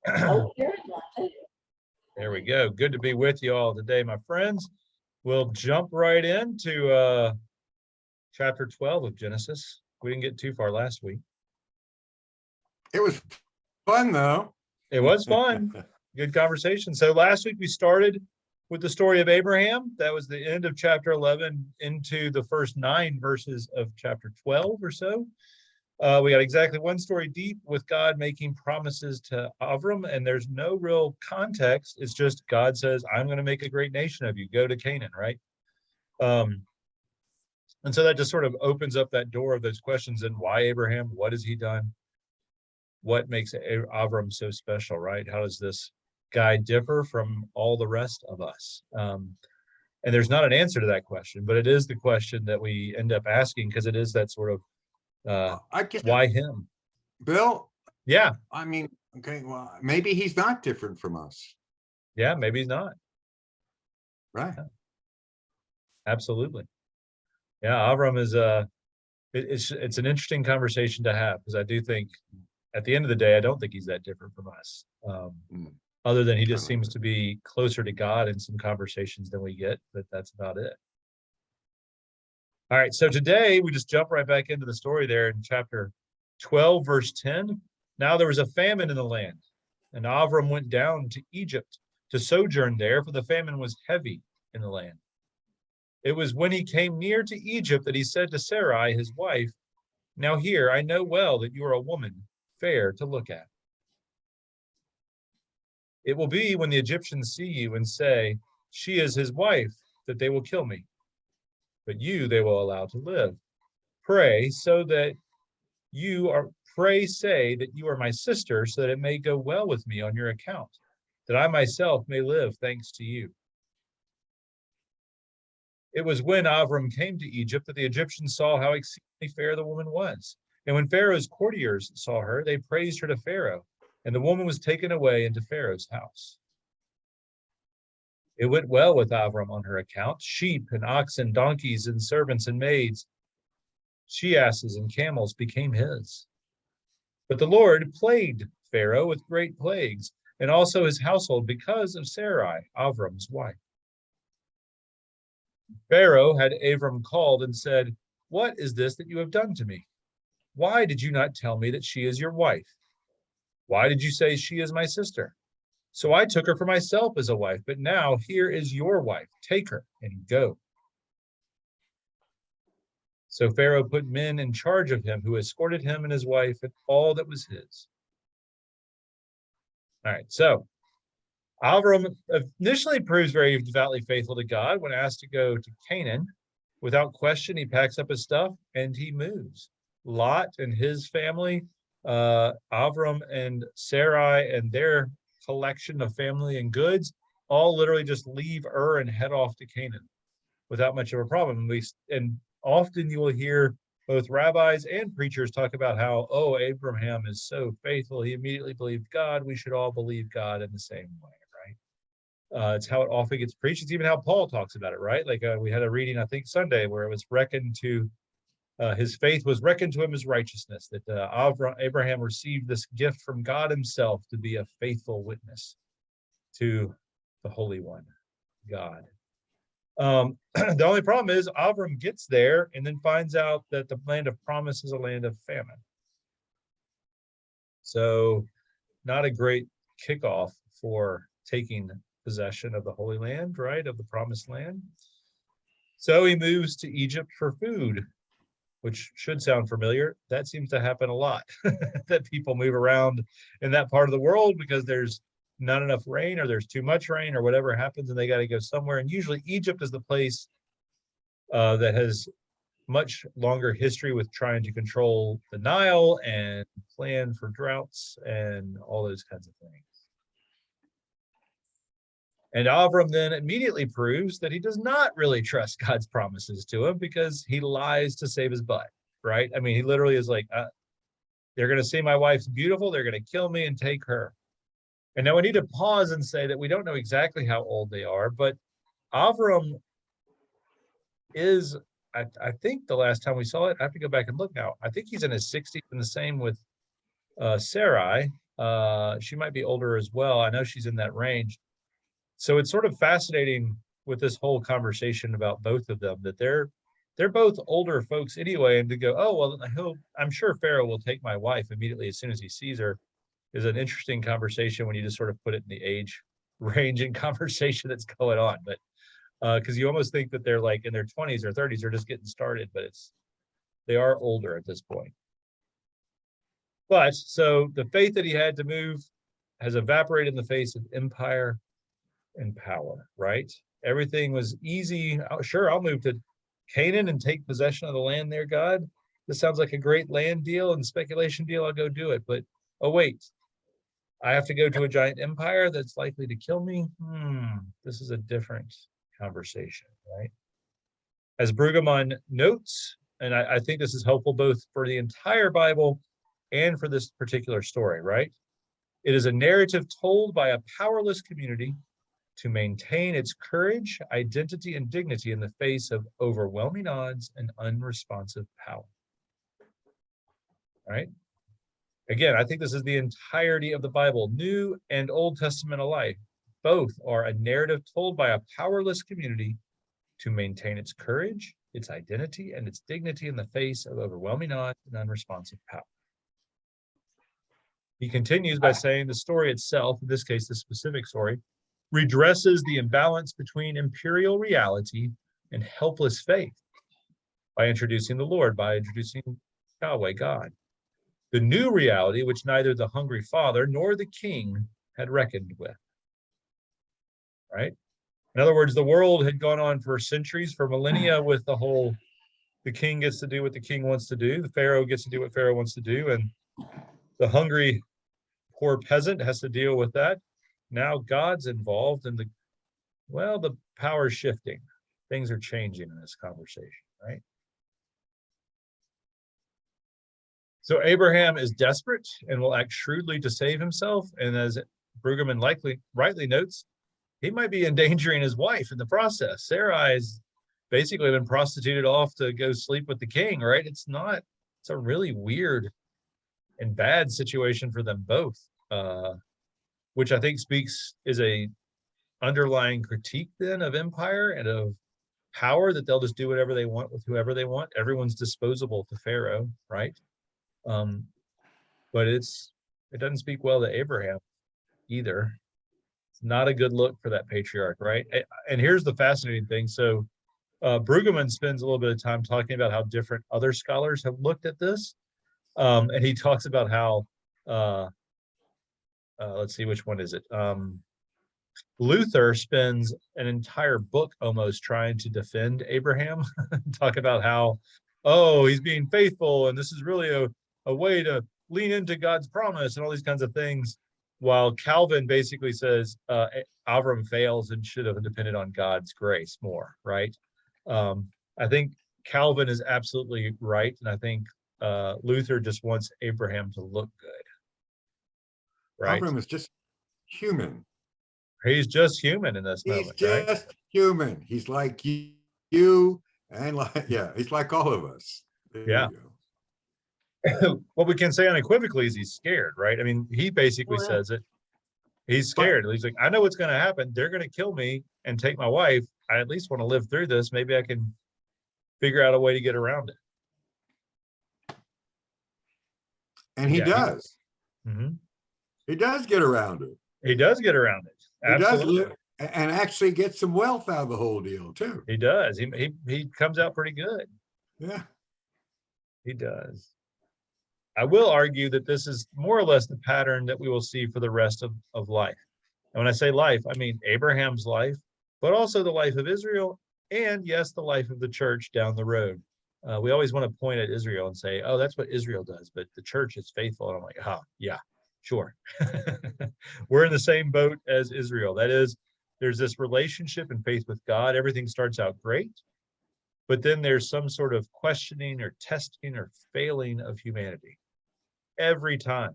Oh, yours not too. There we go. Good to be with you all today, my friends. We'll jump right into chapter 12 of Genesis. We didn't get too far last week. It was fun, though. It was fun. Good conversation. So last week we started with the story of Abraham. That was the end of chapter 11 into the first 9 verses of chapter 12 or so. We got exactly one story deep with God making promises to Avram, and there's no real context. It's just God says, I'm going to make a great nation of you. Go to Canaan, right? And so that just sort of opens up that door of those questions. And why Abraham? What has he done? What makes Avram so special, right? How does this guy differ from all the rest of us? And there's not an answer to that question, but it is the question that we end up asking because it is that sort of why him? Bill? Yeah. I mean, okay, well, maybe he's not different from us. Yeah, maybe he's not. Right. Yeah. Absolutely. Yeah, Avram is it's an interesting conversation to have because I do think at the end of the day, I don't think he's that different from us. Other than he just seems to be closer to God in some conversations than we get, but that's about it. All right, so today we just jump right back into the story there in chapter 12, verse 10. Now there was a famine in the land, and Avram went down to Egypt to sojourn there, for the famine was heavy in the land. It was when he came near to Egypt that he said to Sarai, his wife, now here I know well that you are a woman fair to look at. It will be when the Egyptians see you and say, she is his wife, that they will kill me. But you they will allow to live. Pray say that you are my sister, so that it may go well with me on your account, that I myself may live thanks to you. It was when Avram came to Egypt that the Egyptians saw how exceedingly fair the woman was. And when Pharaoh's courtiers saw her, they praised her to Pharaoh, and the woman was taken away into Pharaoh's house. It went well with Avram on her account. Sheep and oxen, donkeys and servants and maids, she-asses and camels became his. But the Lord plagued Pharaoh with great plagues, and also his household because of Sarai, Avram's wife. Pharaoh had Abram called and said, what is this that you have done to me? Why did you not tell me that she is your wife? Why did you say she is my sister? So I took her for myself as a wife, but now here is your wife. Take her and go. So Pharaoh put men in charge of him who escorted him and his wife and all that was his. All right, so Avram initially proves very devoutly faithful to God when asked to go to Canaan. Without question, he packs up his stuff and he moves. Lot and his family, Avram and Sarai and their collection of family and goods, all literally just leave Ur and head off to Canaan without much of a problem. And often you will hear both rabbis and preachers talk about how, oh, Abraham is so faithful. He immediately believed God. We should all believe God in the same way, right? It's how it often gets preached. It's even how Paul talks about it, right? Like we had a reading, I think, Sunday, where it was reckoned to, his faith was reckoned to him as righteousness, that Abraham received this gift from God himself to be a faithful witness to the Holy One, God. The only problem is Avram gets there and then finds out that the land of promise is a land of famine. So not a great kickoff for taking possession of the Holy Land, right, of the promised land. So he moves to Egypt for food, which should sound familiar. That seems to happen a lot, that people move around in that part of the world because there's not enough rain or there's too much rain or whatever happens and they got to go somewhere. And usually Egypt is the place that has much longer history with trying to control the Nile and plan for droughts and all those kinds of things. And Avram then immediately proves that he does not really trust God's promises to him because he lies to save his butt, right? I mean, he literally is like, they're going to say my wife's beautiful, they're going to kill me and take her. And now we need to pause and say that we don't know exactly how old they are, but Avram is, I think the last time we saw it, I have to go back and look now. I think he's in his 60s, and the same with Sarai. She might be older as well. I know she's in that range. So it's sort of fascinating with this whole conversation about both of them, that they're both older folks anyway, and to go, oh well, I'm sure Pharaoh will take my wife immediately as soon as he sees her, is an interesting conversation when you just sort of put it in the age range and conversation that's going on. But because you almost think that they're like in their 20s or 30s, they're just getting started, but they are older at this point. But so the faith that he had to move has evaporated in the face of empire and power, right? Everything was easy. Oh, sure, I'll move to Canaan and take possession of the land there, God. This sounds like a great land deal and speculation deal. I'll go do it. But oh, wait, I have to go to a giant empire that's likely to kill me. This is a different conversation, right? As Brueggemann notes, and I think this is helpful both for the entire Bible and for this particular story, right? It is a narrative told by a powerless community to maintain its courage, identity, and dignity in the face of overwhelming odds and unresponsive power. Right? Again, I think this is the entirety of the Bible, New and Old Testament alike. Both are a narrative told by a powerless community to maintain its courage, its identity, and its dignity in the face of overwhelming odds and unresponsive power. He continues by saying the story itself, in this case, the specific story, redresses the imbalance between imperial reality and helpless faith by introducing the Lord, by introducing Yahweh, God. The new reality, which neither the hungry father nor the king had reckoned with. Right? In other words, the world had gone on for centuries, for millennia, with the king gets to do what the king wants to do, the Pharaoh gets to do what Pharaoh wants to do, and the hungry poor peasant has to deal with that. Now God's involved, and the power's shifting. Things are changing in this conversation, right? So Abraham is desperate and will act shrewdly to save himself. And as Brueggemann rightly notes, he might be endangering his wife in the process. Sarai's basically been prostituted off to go sleep with the king, right? It's a really weird and bad situation for them both, which I think is a underlying critique then of empire and of power, that they'll just do whatever they want with whoever they want. Everyone's disposable to Pharaoh, right? But it doesn't speak well to Abraham either. It's not a good look for that patriarch, right? And here's the fascinating thing. So Brueggemann spends a little bit of time talking about how different other scholars have looked at this. And he talks about how, let's see, which one is it? Luther spends an entire book almost trying to defend Abraham, talk about how, he's being faithful, and this is really a way to lean into God's promise and all these kinds of things, while Calvin basically says Avraham fails and should have depended on God's grace more, right? I think Calvin is absolutely right, and I think Luther just wants Abraham to look good, right? Avraham is just human. He's just human in this moment, right? He's just human. He's like you and he's like all of us. Yeah. What we can say unequivocally is he's scared, right? I mean, he basically says it. He's scared. He's like, I know what's going to happen. They're going to kill me and take my wife. I at least want to live through this. Maybe I can figure out a way to get around it. And he does. He does get around it. He does get around it. Absolutely. He does and actually get some wealth out of the whole deal too. He does. He comes out pretty good. Yeah. He does. I will argue that this is more or less the pattern that we will see for the rest of life. And when I say life, I mean Abraham's life, but also the life of Israel, and yes, the life of the church down the road. We always want to point at Israel and say, oh, that's what Israel does, but the church is faithful. And I'm like, yeah, sure. We're in the same boat as Israel. That is, there's this relationship and faith with God. Everything starts out great, but then there's some sort of questioning or testing or failing of humanity every time,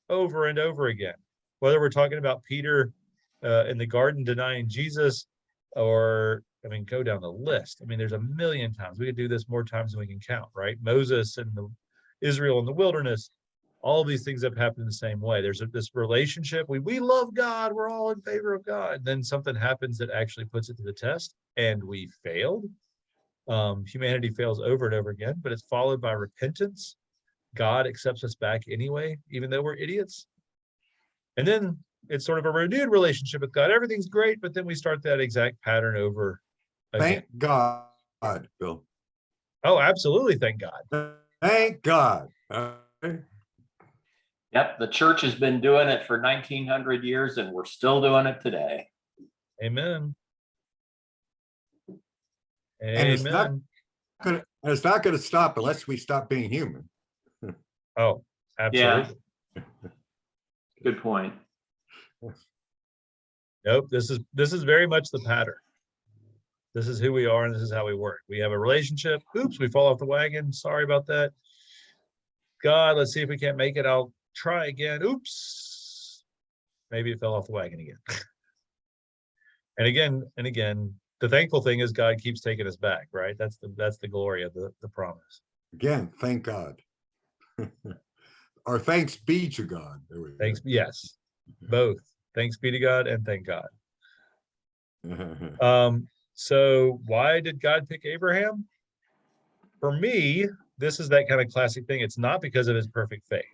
over and over again. Whether we're talking about Peter in the garden denying Jesus, or, go down the list. There's a million times. We could do this more times than we can count, right? Moses and Israel in the wilderness. All of these things have happened the same way. There's this relationship. We love God. We're all in favor of God. Then something happens that actually puts it to the test, and we failed. Humanity fails over and over again, but it's followed by repentance. God accepts us back anyway, even though we're idiots. And then it's sort of a renewed relationship with God. Everything's great, but then we start that exact pattern over again. Thank God, Bill. Oh, absolutely. Thank God. Thank God. Yep, the church has been doing it for 1900 years and we're still doing it today. Amen. And it's not Amen. gonna stop unless we stop being human. Oh, absolutely. Yeah. Good point. Nope. This is very much the pattern. This is who we are and this is how we work. We have a relationship. Oops, we fall off the wagon. Sorry about that. God, let's see if we can't make it. I'll try again. Oops. Maybe it fell off the wagon again. And again, the thankful thing is God keeps taking us back, right? That's the glory of the promise. Again, thank God. Or thanks be to God. Thanks. Yes, both. Thanks be to God and thank God. So why did God pick Abraham? For me, this is that kind of classic thing. It's not because of his perfect faith.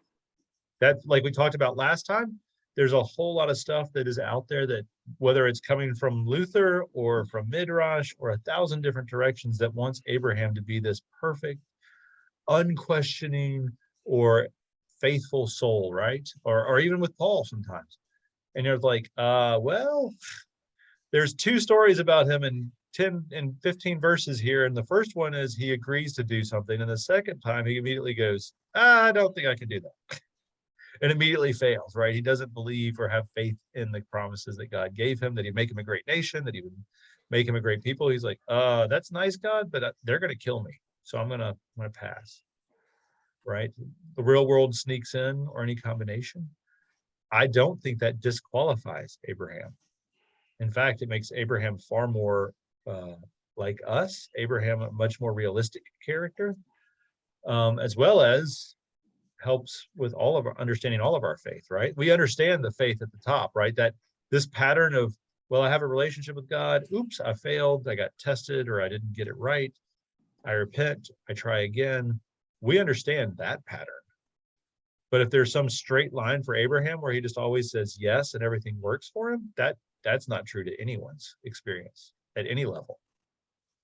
That, like we talked about last time, there's a whole lot of stuff that is out there that, whether it's coming from Luther or from Midrash or 1,000 different directions, that wants Abraham to be this perfect, unquestioning, or faithful soul, right? Or even with Paul sometimes. And you're like, well, there's 2 stories about him in 10 and 15 verses here. And the first one is he agrees to do something. And the second time he immediately goes, I don't think I can do that. And immediately fails, right? He doesn't believe or have faith in the promises that God gave him, that he'd make him a great nation, that he would make him a great people. He's like, that's nice, God, but they're going to kill me. So I'm going to pass, right? The real world sneaks in, or any combination. I don't think that disqualifies Abraham. In fact, it makes Abraham far more like us. Abraham, a much more realistic character, as well as helps with all of our understanding all of our faith, right? We understand the faith at the top, right? That this pattern of, well, I have a relationship with God. Oops, I failed. I got tested, or I didn't get it right. I repent. I try again. We understand that pattern. But if there's some straight line for Abraham where he just always says yes and everything works for him, that's not true to anyone's experience at any level.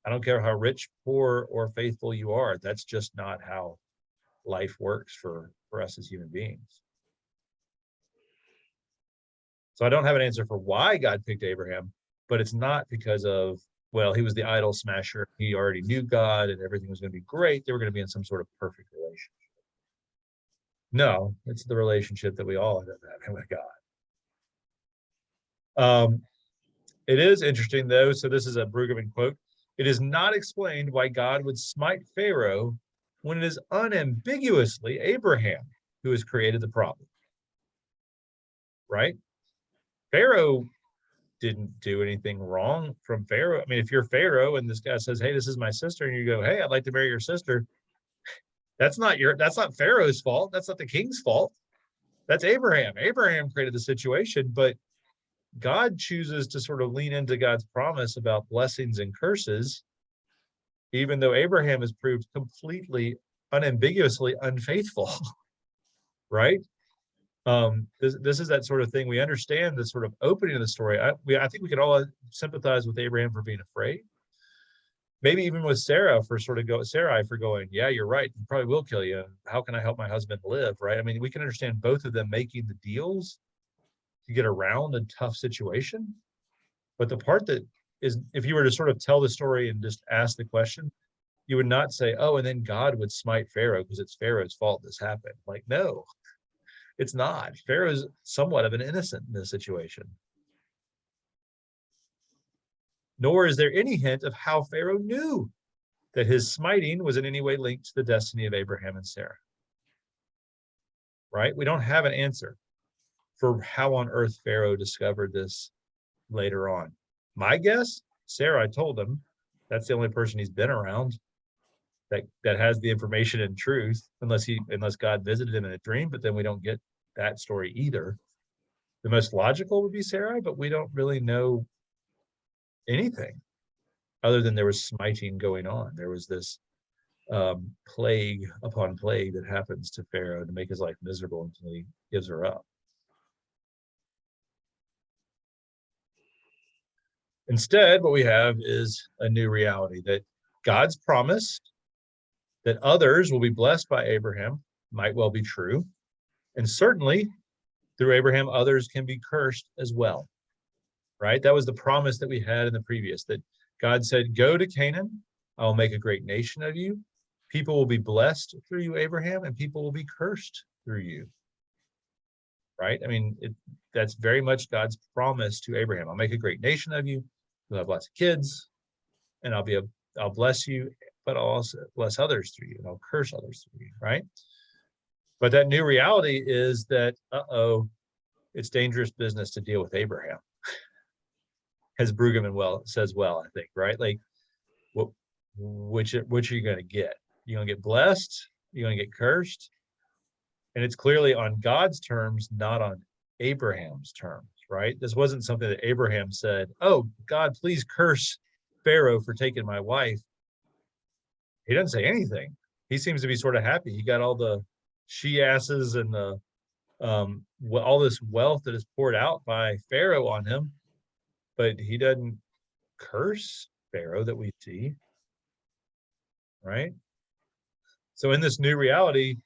I don't care how rich, poor, or faithful you are. That's just not how life works for us as human beings. So I don't have an answer for why God picked Abraham, but it's not because of, well, he was the idol smasher. He already knew God and everything was going to be great. They were going to be in some sort of perfect relationship. No, it's the relationship that we all end up having with God. It is interesting, though. So this is a Brueggemann quote. It is not explained why God would smite Pharaoh when it is unambiguously Abraham who has created the problem. Right? Pharaoh didn't do anything wrong from Pharaoh. I mean, if you're Pharaoh and this guy says, hey, this is my sister, and you go, hey, I'd like to marry your sister, that's not Pharaoh's fault. That's not the king's fault. That's Abraham. Abraham created the situation, but God chooses to sort of lean into God's promise about blessings and curses, even though Abraham has proved completely, unambiguously unfaithful, right? This is that sort of thing. We understand the sort of opening of the story. I think we can all sympathize with Abraham for being afraid. Maybe even with Sarai for going, yeah, you're right. He probably will kill you. How can I help my husband live, right? I mean, we can understand both of them making the deals to get around a tough situation. But the part that is, if you were to sort of tell the story and just ask the question, you would not say, oh, and then God would smite Pharaoh because it's Pharaoh's fault this happened. Like, no, it's not. Pharaoh's somewhat of an innocent in this situation. Nor is there any hint of how Pharaoh knew that his smiting was in any way linked to the destiny of Abraham and Sarah. Right? We don't have an answer for how on earth Pharaoh discovered this later on. My guess, Sarah told him, that's the only person he's been around. that has the information and truth, unless God visited him in a dream, but then we don't get that story either. The most logical would be Sarai, but we don't really know anything other than there was smiting going on. There was this plague upon plague that happens to Pharaoh to make his life miserable until he gives her up. Instead, what we have is a new reality that God's promised that others will be blessed by Abraham might well be true. And certainly through Abraham, others can be cursed as well, right? That was the promise that we had in the previous, that God said, go to Canaan, I will make a great nation of you. People will be blessed through you, Abraham, and people will be cursed through you, right? I mean, that's very much God's promise to Abraham. I'll make a great nation of you. You'll have lots of kids, and I'll bless you, but I'll also bless others through you, and I'll curse others through you, right? But that new reality is that, it's dangerous business to deal with Abraham. As Brueggemann says, I think, right? Like, which are you going to get? You're going to get blessed? You're going to get cursed? And it's clearly on God's terms, not on Abraham's terms, right? This wasn't something that Abraham said, oh, God, please curse Pharaoh for taking my wife. He doesn't say anything. He seems to be sort of happy. He got all the she-asses and the all this wealth that is poured out by Pharaoh on him, but he doesn't curse Pharaoh that we see, right? So in this new reality,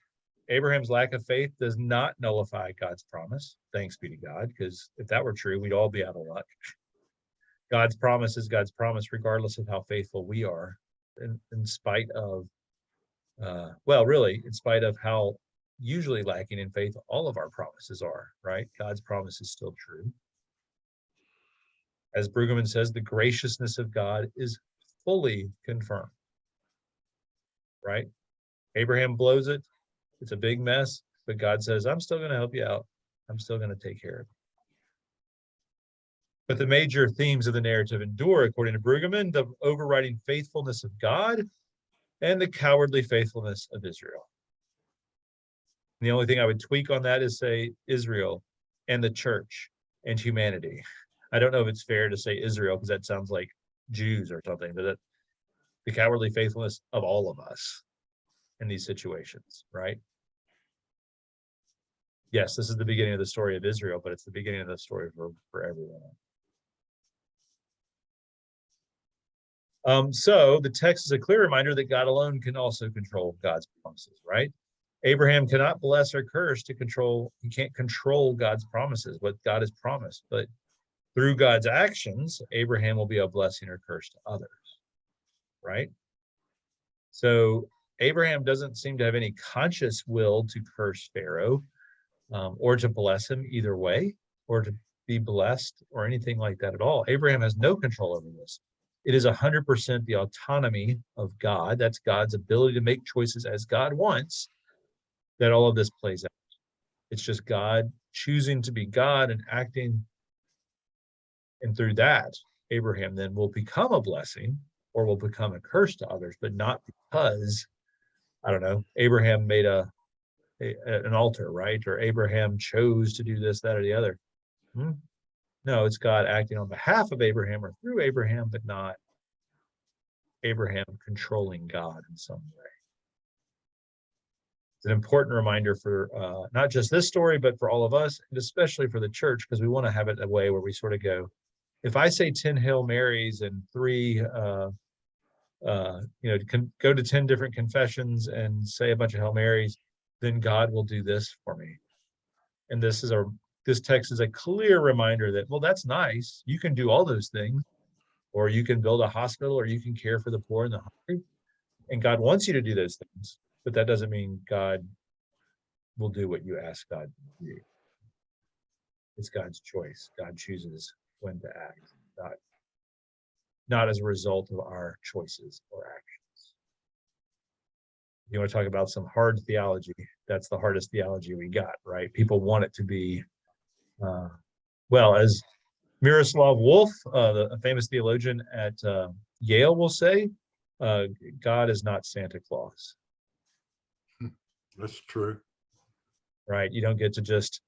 Abraham's lack of faith does not nullify God's promise. Thanks be to God, because if that were true, we'd all be out of luck. God's promise is God's promise, regardless of how faithful we are, in spite of, really, in spite of how usually lacking in faith all of our promises are, right? God's promise is still true. As Brueggemann says, the graciousness of God is fully confirmed, right? Abraham blows it. It's a big mess, but God says, I'm still going to help you out. I'm still going to take care of it. But the major themes of the narrative endure, according to Brueggemann: the overriding faithfulness of God and the cowardly faithfulness of Israel. And the only thing I would tweak on that is say Israel and the church and humanity. I don't know if it's fair to say Israel because that sounds like Jews or something, but the cowardly faithfulness of all of us in these situations, right? Yes, this is the beginning of the story of Israel, but it's the beginning of the story for everyone. So the text is a clear reminder that God alone can also control God's promises, right? Abraham cannot bless or curse he can't control God's promises, what God has promised, but through God's actions, Abraham will be a blessing or curse to others, right? So Abraham doesn't seem to have any conscious will to curse Pharaoh or to bless him either way, or to be blessed or anything like that at all. Abraham has no control over this. It is 100% the autonomy of God. That's God's ability to make choices as God wants that all of this plays out. It's just God choosing to be God and acting. And through that, Abraham then will become a blessing or will become a curse to others, but not because, I don't know, Abraham made an altar, right? Or Abraham chose to do this, that, or the other. No, it's God acting on behalf of Abraham or through Abraham, but not Abraham controlling God in some way. It's an important reminder for not just this story, but for all of us, and especially for the church, because we want to have it a way where we sort of go, if I say 10 Hail Marys and 3, go to 10 different confessions and say a bunch of Hail Marys, then God will do this for me. And this text is a clear reminder that, well, that's nice. You can do all those things, or you can build a hospital, or you can care for the poor and the hungry. And God wants you to do those things, but that doesn't mean God will do what you ask God to do. It's God's choice. God chooses when to act, not as a result of our choices or actions. You want to talk about some hard theology? That's the hardest theology we got, right? People want it to be, as Miroslav Volf, a famous theologian at Yale, will say, God is not Santa Claus, That's true. right? You don't get to just,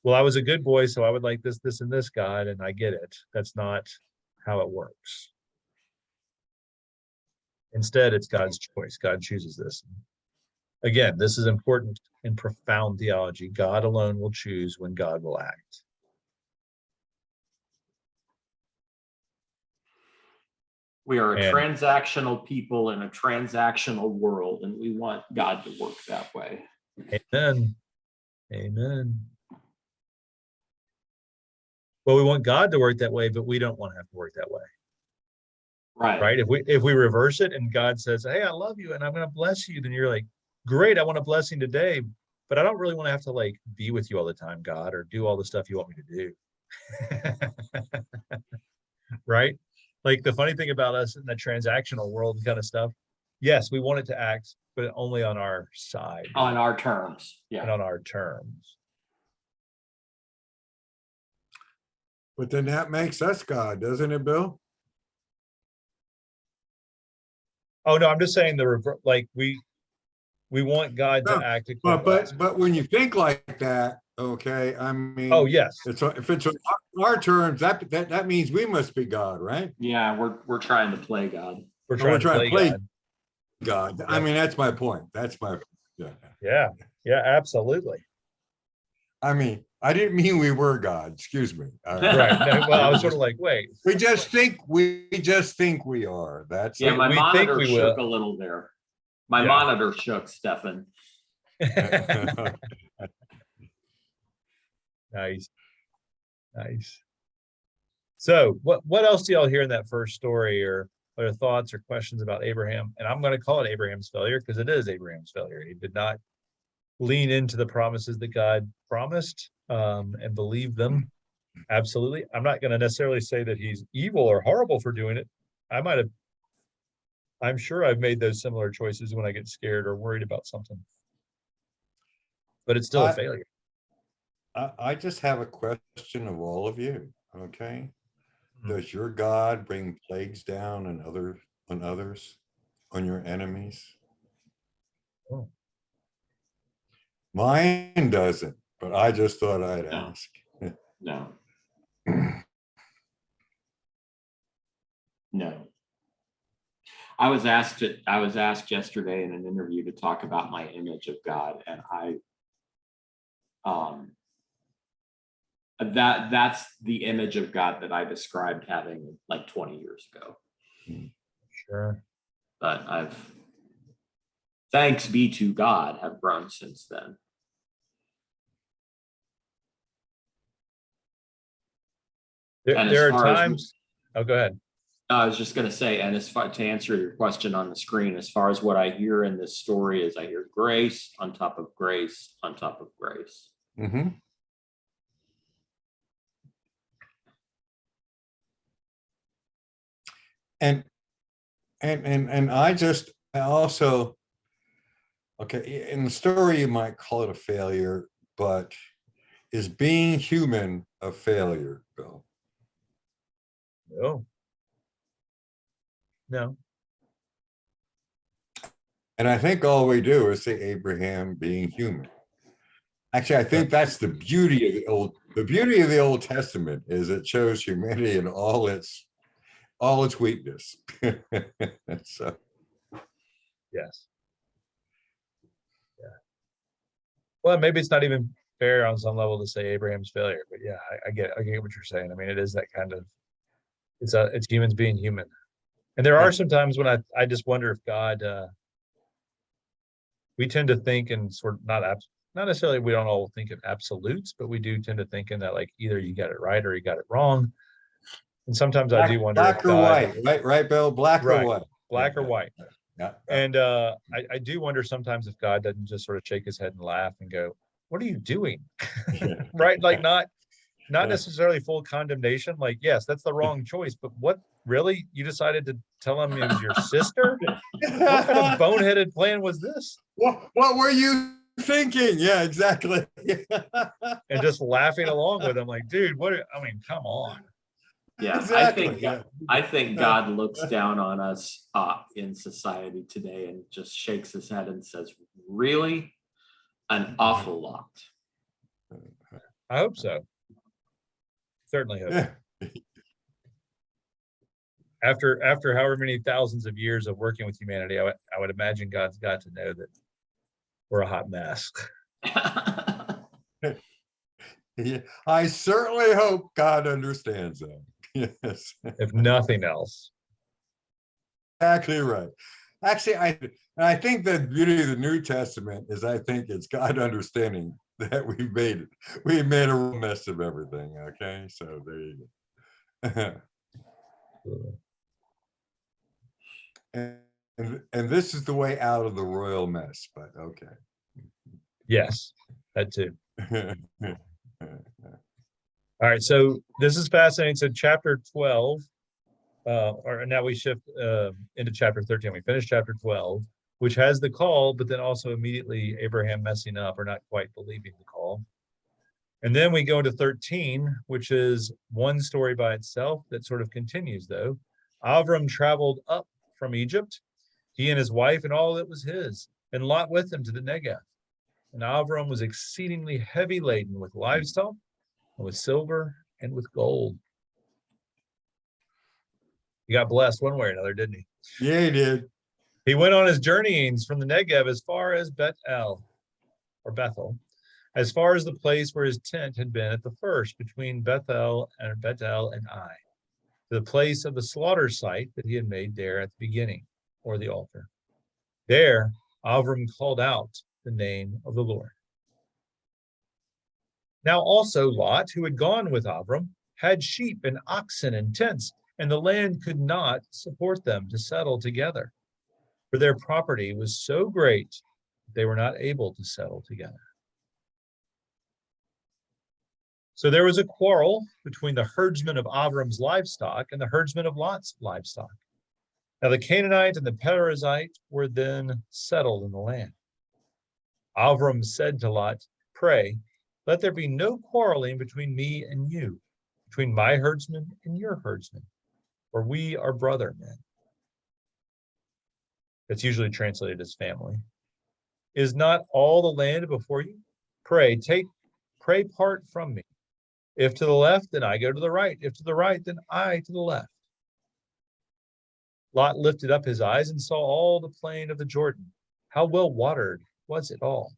well, I was a good boy, so I would like this, this, and this, God, and I get it. That's not how it works. Instead, it's God's choice. God chooses this. Again, this is important and profound theology. God alone will choose when God will act. We are a And- transactional people in a transactional world, and we want God to work that way. Amen. Amen. Well, we want God to work that way, but we don't want to have to work that way. Right. Right? If we reverse it and God says, hey, I love you and I'm going to bless you, then you're like, great, I want a blessing today, but I don't really want to have to like be with you all the time, God, or do all the stuff you want me to do. Right? Like the funny thing about us in the transactional world kind of stuff, yes, we want it to act, but only on our side. On our terms. And Yeah. on our terms. But then that makes us God, doesn't it, Bill? Oh no, I'm just saying like we want God to No, act according to us. But when you think like that, okay, I mean, Oh yes. if it's on our terms, that means we must be God, right? Yeah, we're trying to play God. We're Or trying to play God. God. I mean, that's my point. That's my Yeah, absolutely. I mean, I didn't mean we were God. Excuse me. Right. No, well, I was sort of like, wait. We just think we are. That's Yeah, my we think monitor we shook will. a little there. My Yeah. monitor shook, Stefan. Nice. So what else do y'all hear in that first story, or thoughts or questions about Abraham? And I'm going to call it Abraham's failure because it is Abraham's failure. He did not lean into the promises that God promised and believe them. Absolutely. I'm not going to necessarily say that he's evil or horrible for doing it. I'm sure I've made those similar choices when I get scared or worried about something. But it's still a failure. I just have a question of all of you. Okay. Does your God bring plagues down on others, on your enemies? Oh. Mine doesn't, but I just thought I'd ask. No. No. I was asked yesterday in an interview to talk about my image of God, and that's the image of God that I described having like 20 years ago. Sure. But thanks be to God, have grown since then. There are times. Oh, go ahead. I was just going to say, and as far to answer your question on the screen, as far as what I hear in this story is I hear grace on top of grace on top of grace. Mm-hmm. And I also, okay, in the story, you might call it a failure, but is being human a failure, Bill? No. And I think all we do is say Abraham being human. Actually, I think that's the beauty of the Old Testament is it shows humanity in all its weakness. So Yes. Yeah. Well, maybe it's not even fair on some level to say Abraham's failure, but yeah, I get what you're saying. I mean, it is that kind of, it's humans being human. And there are some times when I just wonder if God, we tend to think in sort of not necessarily, we don't all think in absolutes, but we do tend to think in that like either you got it right or you got it wrong. And sometimes I do wonder black if or God, white, right, Bill? Black or white? Black or white. Yeah. And I do wonder sometimes if God doesn't just sort of shake his head and laugh and go, what are you doing? Right? Like not necessarily full condemnation. Like, yes, that's the wrong choice, but what really? You decided to tell him it was your sister? What kind of boneheaded plan was this? What were you thinking? Yeah, exactly. And just laughing along with him like, dude, come on. Yeah, Exactly. Yeah. I think God looks down on us in society today and just shakes his head and says, "Really, an awful lot." I hope so. Certainly hope. Yeah. After however many thousands of years of working with humanity, I would imagine God's got to know that we're a hot mess. Yeah. I certainly hope God understands that. Yes. If nothing else. Exactly right. Actually, I think the beauty of the New Testament is I think it's God understanding that we made a real mess of everything. Okay, so there you go. and this is the way out of the royal mess, but okay. Yes, that too. All right, so this is fascinating. So chapter 12, or now we shift into chapter 13. We finished chapter 12, which has the call, but then also immediately Abraham messing up or not quite believing the call. And then we go into 13, which is one story by itself that sort of continues, though. Avram traveled up from Egypt, he and his wife and all that was his, and Lot with him to the Negev. And Avram was exceedingly heavy laden with livestock, and with silver, and with gold. He got blessed one way or another, didn't he? Yeah, he did. He went on his journeyings from the Negev as far as Bethel, as far as the place where his tent had been at the first, between Bethel and Ai, to the place of the slaughter site that he had made there at the beginning, or the altar. There, Avram called out the name of the Lord. Now also Lot, who had gone with Avram, had sheep and oxen and tents, and the land could not support them to settle together, for their property was so great that they were not able to settle together. So there was a quarrel between the herdsmen of Avram's livestock and the herdsmen of Lot's livestock. Now the Canaanite and the Perizzite were then settled in the land. Avram said to Lot, "Pray, let there be no quarreling between me and you, between my herdsmen and your herdsmen, for we are brother men." That's usually translated as family. Is not all the land before you? Pray part from me. If to the left, then I go to the right. If to the right, then I to the left. Lot lifted up his eyes and saw all the plain of the Jordan. How well watered was it all,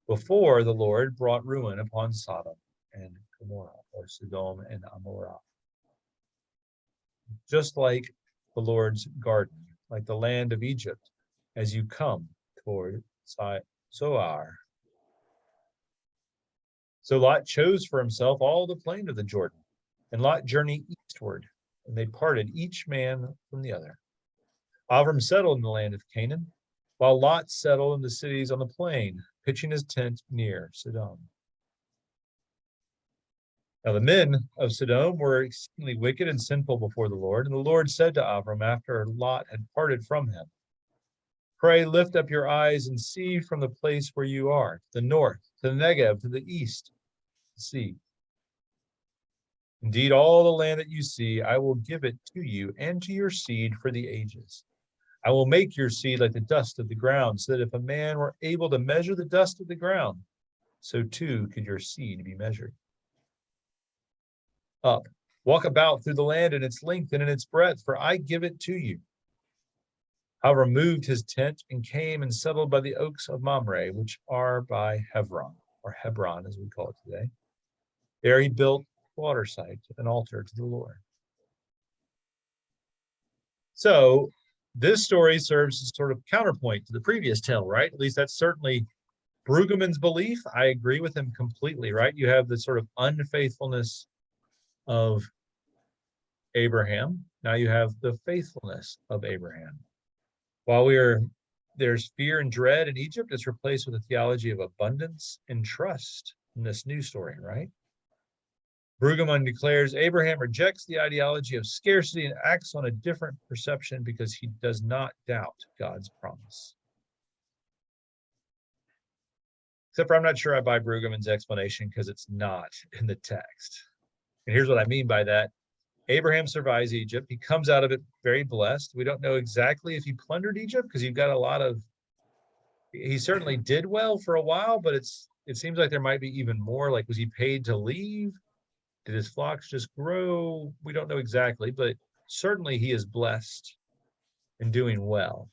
before the Lord brought ruin upon Sodom and Gomorrah, or Sodom and Amorah. Just like the Lord's garden, like the land of Egypt, as you come toward Zoar. So Lot chose for himself all the plain of the Jordan, and Lot journeyed eastward, and they parted each man from the other. Avram settled in the land of Canaan, while Lot settled in the cities on the plain, pitching his tent near Sodom. Now the men of Sodom were exceedingly wicked and sinful before the Lord, and the Lord said to Avram after Lot had parted from him, "Pray lift up your eyes and see from the place where you are, to the north, to the Negev, to the east, see. Indeed, all the land that you see, I will give it to you and to your seed for the ages. I will make your seed like the dust of the ground, so that if a man were able to measure the dust of the ground, so too could your seed be measured. Up, walk about through the land in its length and in its breadth, for I give it to you." Avram moved his tent and came and settled by the oaks of Mamre, which are by Hebron, or Hebron as we call it today. There he built a water site, an altar to the Lord. So this story serves as sort of counterpoint to the previous tale, right? At least that's certainly Brueggemann's belief. I agree with him completely, right? You have the sort of unfaithfulness of Abraham. Now you have the faithfulness of Abraham. While there's fear and dread in Egypt, it's replaced with a theology of abundance and trust in this new story, right? Brueggemann declares Abraham rejects the ideology of scarcity and acts on a different perception because he does not doubt God's promise. Except for I'm not sure I buy Brueggemann's explanation because it's not in the text. And here's what I mean by that. Abraham survives Egypt. He comes out of it very blessed. We don't know exactly if he plundered Egypt because you've got a lot of, he certainly did well for a while, but it seems like there might be even more. Like, was he paid to leave? Did his flocks just grow? We don't know exactly, but certainly he is blessed and doing well.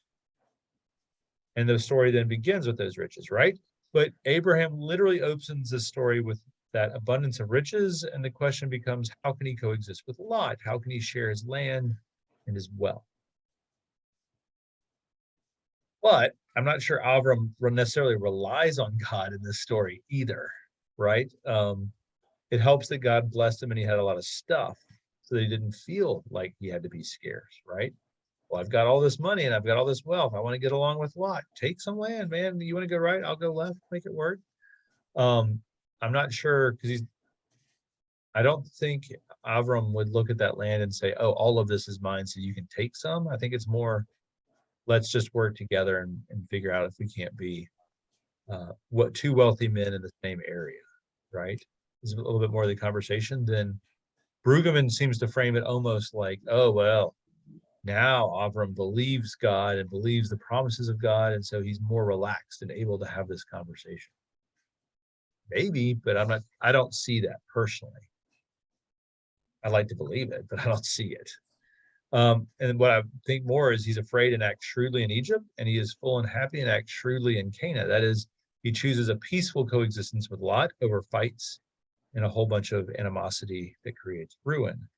And the story then begins with those riches, right? But Abraham literally opens the story with that abundance of riches. And the question becomes, how can he coexist with Lot? How can he share his land and his wealth? But I'm not sure Avram necessarily relies on God in this story either, right? It helps that God blessed him and he had a lot of stuff so that he didn't feel like he had to be scarce, right? Well, I've got all this money and I've got all this wealth. I want to get along with Lot. Take some land, man. You want to go right? I'll go left. Make it work. I'm not sure because I don't think Avram would look at that land and say, oh, all of this is mine, so you can take some. I think it's more, let's just work together and figure out if we can't be what two wealthy men in the same area, right? Is a little bit more of the conversation. Then Brueggemann seems to frame it almost like, oh, well, now Avram believes God and believes the promises of God, and so he's more relaxed and able to have this conversation. Maybe, but I don't see that personally. I'd like to believe it, but I don't see it. And what I think more is he's afraid and acts shrewdly in Egypt, and he is full and happy and acts shrewdly in Canaan. That is, he chooses a peaceful coexistence with Lot over fights and a whole bunch of animosity that creates ruin.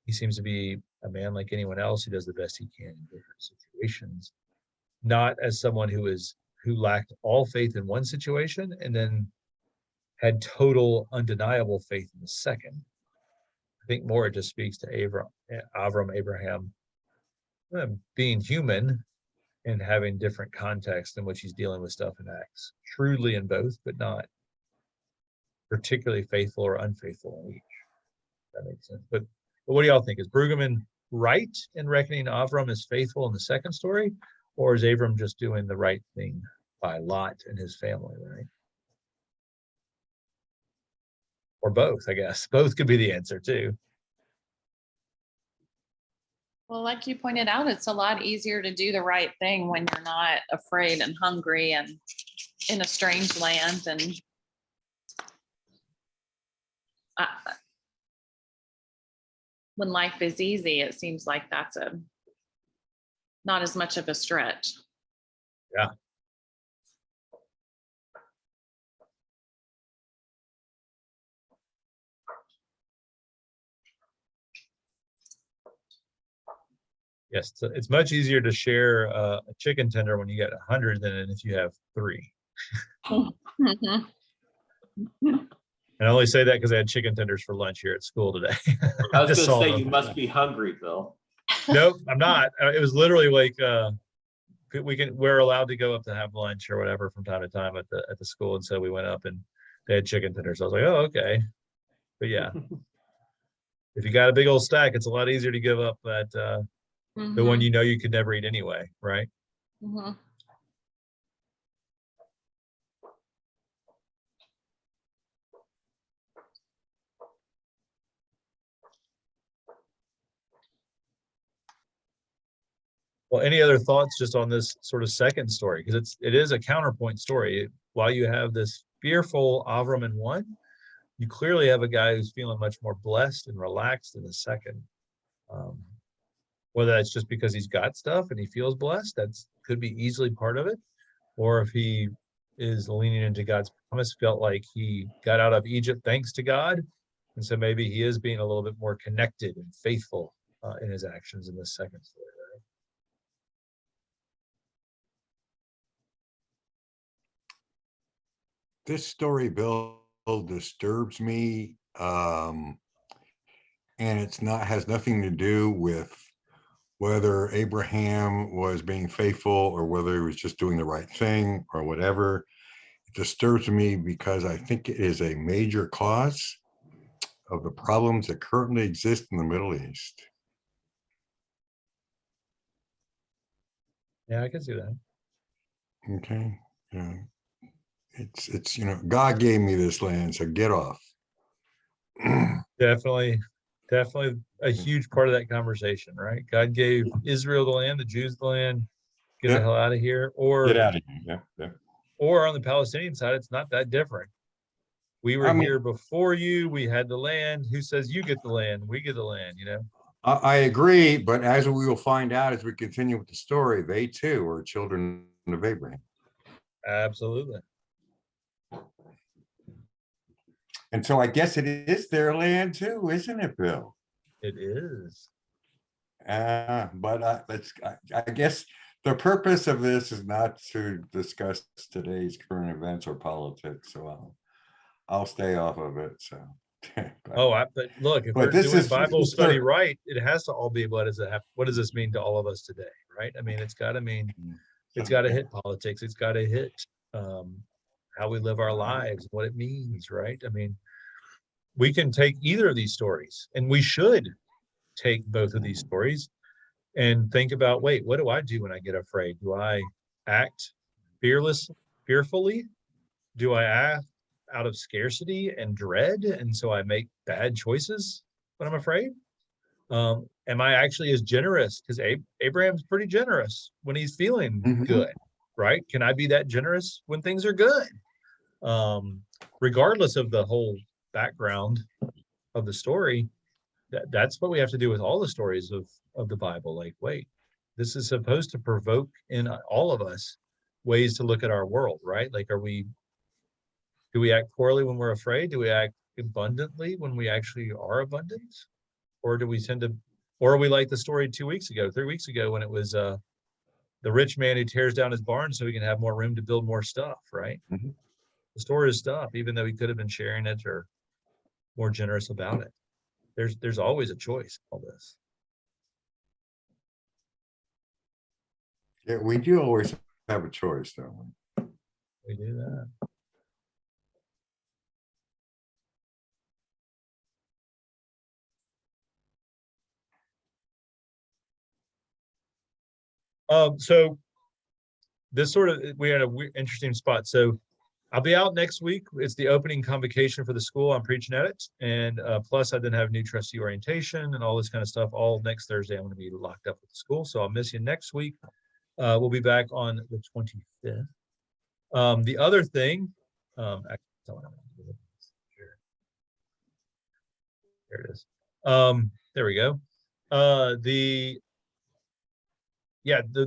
He seems to be a man like anyone else who does the best he can in different situations, not as someone who lacked all faith in one situation and then had total undeniable faith in the second. I think more it just speaks to Avraham, Abraham being human and having different context in which he's dealing with stuff and acts shrewdly in both, but not particularly faithful or unfaithful in each. That makes sense. But what do y'all think? Is Brueggemann right in reckoning Avram as faithful in the second story, or is Abram just doing the right thing by Lot and his family, right? Or both, I guess. Both could be the answer too. Well, like you pointed out, it's a lot easier to do the right thing when you're not afraid and hungry and in a strange land. And when life is easy, it seems like that's not as much of a stretch. Yeah. Yes, it's much easier to share a chicken tender when you get 100 than if you have 3. And I only say that because I had chicken tenders for lunch here at school today. I was going to say, you must be hungry, Bill. Nope, I'm not. It was literally like we're allowed to go up to have lunch or whatever from time to time at the school, and so we went up and they had chicken tenders. I was like, oh, okay. But yeah, if you got a big old stack, it's a lot easier to give up that the one you know you could never eat anyway, right? Well, any other thoughts just on this sort of second story? Because it is a counterpoint story. While you have this fearful Avram in one, you clearly have a guy who's feeling much more blessed and relaxed in the second. Whether that's just because he's got stuff and he feels blessed, that's could be easily part of it. Or if he is leaning into God's promise, felt like he got out of Egypt thanks to God. And so maybe he is being a little bit more connected and faithful in his actions in this second story. This story, Bill, disturbs me. And has nothing to do with whether Abraham was being faithful or whether he was just doing the right thing or whatever. It disturbs me because I think it is a major cause of the problems that currently exist in the Middle East. Yeah, I can see that. Okay. Yeah. It's God gave me this land, so get off. Definitely Definitely a huge part of that conversation, right? God gave Israel the land, the Jews the land, get the Yeah. hell out of here. Get Or out of here. Yeah, yeah. on the Palestinian side, it's not that different. We were I mean, here before you. We had the land. Who says you get the land? We get the land, you know? I agree, but as we will find out as we continue with the story, they too are children of Abraham. Absolutely. And so I guess it is their land too, isn't it, Bill? It is. But I guess the purpose of this is not to discuss today's current events or politics, so I'll stay off of it. So, But look, if but we're this doing is Bible study right, it has to all be what does this mean to all of us today, right? I mean, it's got to hit politics. It's got to hit how we live our lives, what it means, right? I mean, we can take either of these stories, and we should take both of these stories and think about, wait, what do I do when I get afraid? Do I act fearfully? Do I act out of scarcity and dread, and so I make bad choices when I'm afraid? Am I actually as generous? Because Abraham's pretty generous when he's feeling good, right? Can I be that generous when things are good? Regardless of the whole background of the story, that's what we have to do with all the stories of the Bible. Like, wait, this is supposed to provoke in all of us ways to look at our world, right? Like, do we act poorly when we're afraid? Do we act abundantly when we actually are abundant? Or or are we like the story 3 weeks ago, when it was the rich man who tears down his barn so he can have more room to build more stuff, right? The store his stuff, even though he could have been sharing it or more generous about it. There's always a choice in all this. Yeah, we do always have a choice, don't we? We do that. So this we had a interesting spot. So I'll be out next week. It's the opening convocation for the school. I'm preaching at it. And plus I then have new trustee orientation and all this kind of stuff. All next Thursday, I'm going to be locked up with the school. So I'll miss you next week. We'll be back on the 25th. The other thing, there it is. There we go. The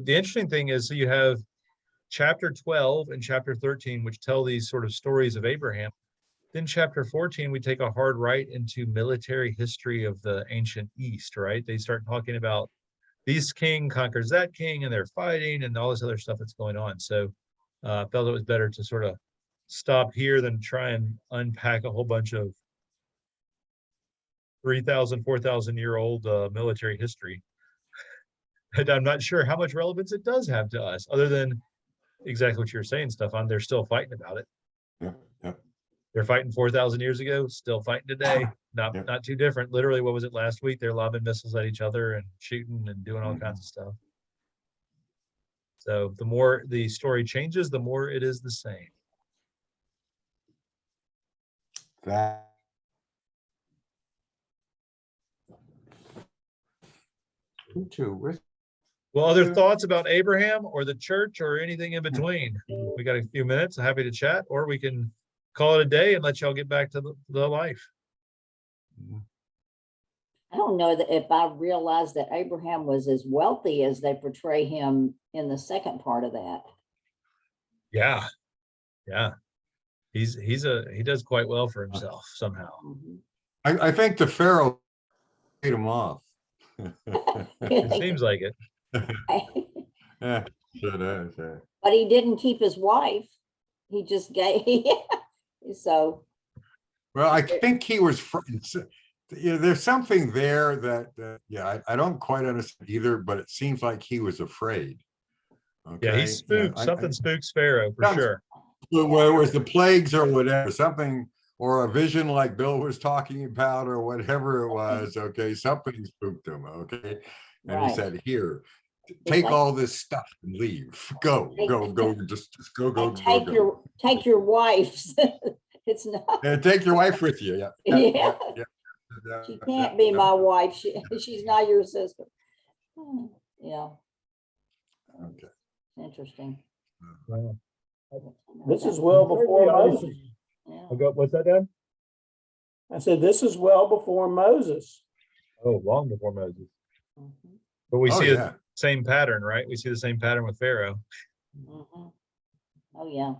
interesting thing is, so you have chapter 12 and chapter 13, which tell these sort of stories of Abraham. Then chapter 14, we take a hard right into military history of the ancient East, right? They start talking about this king conquers that king and they're fighting and all this other stuff that's going on. So I felt it was better to sort of stop here than try and unpack a whole bunch of 3,000, 4,000-year-old military history. And I'm not sure how much relevance it does have to us, other than exactly what you're saying, Stefan. They're still fighting about it. Yeah. They're fighting 4,000 years ago, still fighting today. Not too different. Literally, what was it last week? They're lobbing missiles at each other and shooting and doing all kinds of stuff. So the more the story changes, the more it is the same. That. Well, other thoughts about Abraham or the church or anything in between? We got a few minutes. Happy to chat, or we can call it a day and let y'all get back to the life. I don't know that if I realized that Abraham was as wealthy as they portray him in the second part of that. Yeah. He does quite well for himself somehow. I think the Pharaoh paid him off. It seems like it. Yeah, sure does. Yeah. But he didn't keep his wife. He just gave. So. Well, I think he was. There's something there that I don't quite understand either, but it seems like he was afraid. Okay? Yeah, he's spooked. Something spooks Pharaoh for sure. Whether it was the plagues or whatever, something, or a vision like Bill was talking about, or whatever it was. Okay, something spooked him. Okay, and he said, "Here, take all this stuff and leave. Go, just go. Take your wives." It's not. And take your wife with you. Yeah. She can't be my wife. She's not your sister. Yeah, Okay. interesting. Well, This is well before Moses. Yeah. what's that, Dan? I said, this is well before Moses. Oh, long before Moses. Mhm, But we Oh, see yeah. the same pattern, right? We see the same pattern with Pharaoh. mhm. Oh, yeah.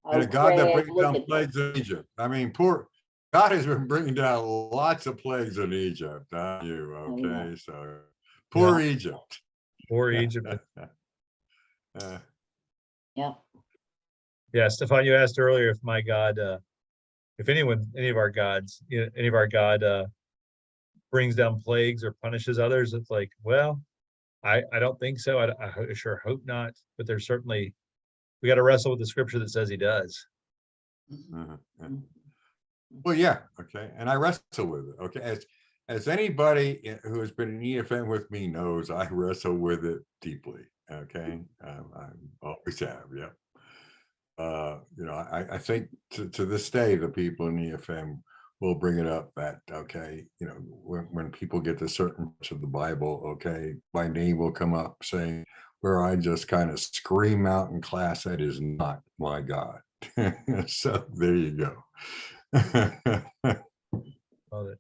And Oh, a God that Craig, brings look down at that. plagues in Egypt. I mean, poor God has been bringing down lots of plagues in Egypt. Not you, Oh, yeah. okay? So poor Yeah. Egypt. Or Egypt. Uh, Yeah. Yeah, Stefan, you asked earlier if my God, if any of our gods, any of our God brings down plagues or punishes others. It's like, well, I don't think so. I sure hope not. But there's certainly, we got to wrestle with the scripture that says he does. uh, uh. Mhm. Well, yeah, okay. And I wrestle with it. Okay. As anybody who has been in EFM with me knows, I wrestle with it deeply. Okay. I always have, yeah. I think to this day, the people in EFM will bring it up that, okay, when people get to certain parts of the Bible, okay, my name will come up saying, where I just kind of scream out in class, that is not my God. So there you go. Love it.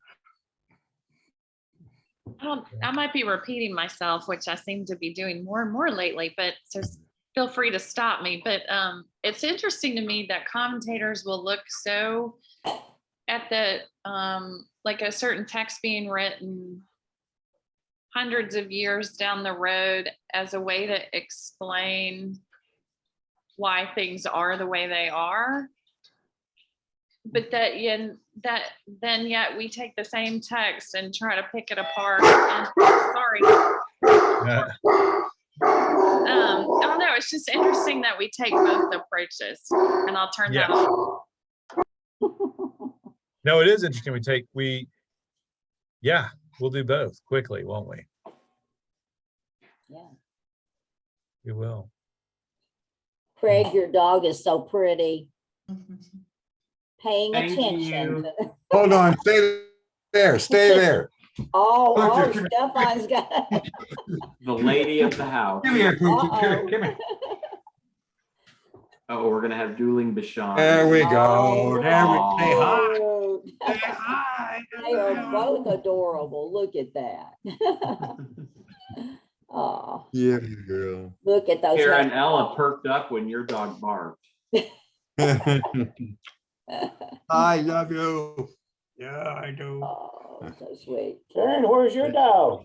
I might be repeating myself, which I seem to be doing more and more lately, but so feel free to stop me. But it's interesting to me that commentators will look so at the like a certain text being written hundreds of years down the road as a way to explain why things are the way they are. But then yet we take the same text and try to pick it apart. And, sorry. Yeah. I don't know. It's just interesting that we take both approaches, and I'll turn that off. No, it is interesting. We'll do both quickly, won't we? Yeah. We will. Craig, your dog is so pretty. Paying Thank attention. you. Hold on, stay there, stay there. Oh, Stefan's got. The lady of the house. Come here, Poochie. Uh-oh. Come here. Oh, we're gonna have dueling Bashan. There we go. Oh, There we say hi. cute. Say hi. They are both adorable. Look at that. Oh, Yeah, girl. look at those. Karen, hands. Ella perked up when your dog barked. I love you. Yeah, I do. Oh, so sweet. Karen, where's your dog?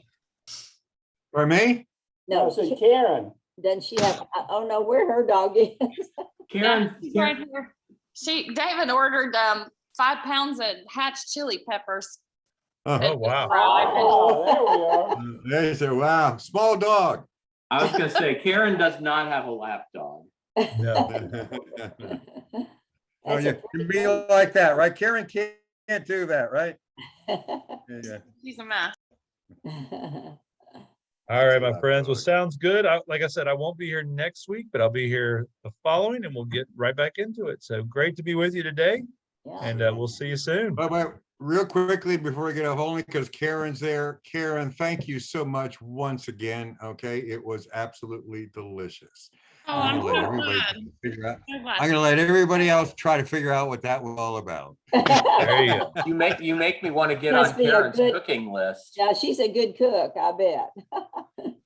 For me? No, I No, said Karen. doesn't she have, I don't know where her dog is. Karen, She's right here. David ordered 5 pounds of hatch chili peppers. Oh, wow. Oh, there we are. They say, wow, small dog. I was gonna say, Karen does not have a lap dog. No. Oh, That's you can be like that, right? Karen can't do that, right? Yeah. She's a mess. All right, my friends. Well, sounds good. Like I said, I won't be here next week, but I'll be here the following, and we'll get right back into it. So great to be with you today, Yeah. and we'll see you soon. But real quickly before we get off, only because Karen's there. Karen, thank you so much once again. Okay, it was absolutely delicious. Oh, I'm I'm gonna let so everybody glad. figure out. So glad. I'm gonna let everybody else try to figure out what that was all about. There you go. You make me want to get Must on be a Karen's good- cooking list. Yeah, she's a good cook, I bet.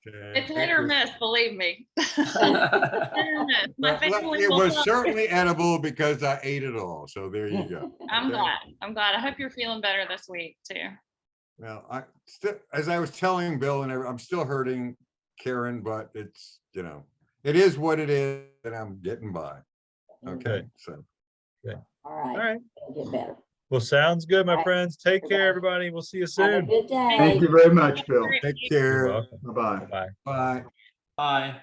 It's hit or miss, believe me. Hit or miss. My family It will was love certainly edible because I ate it all. So there you go. I'm Okay? glad. I'm glad. I hope you're feeling better this week too. Well, I still, as I was telling Bill and I'm still hurting Karen, but it's, it is what it is, and I'm getting by. Okay, so. All All right, right. it'll get better. Well, sounds good, my All right. friends. Take care, everybody. We'll see you Have a soon. good day. Thank you very much, Bill. Take You're care. welcome. Bye-bye. Bye. Bye. Bye.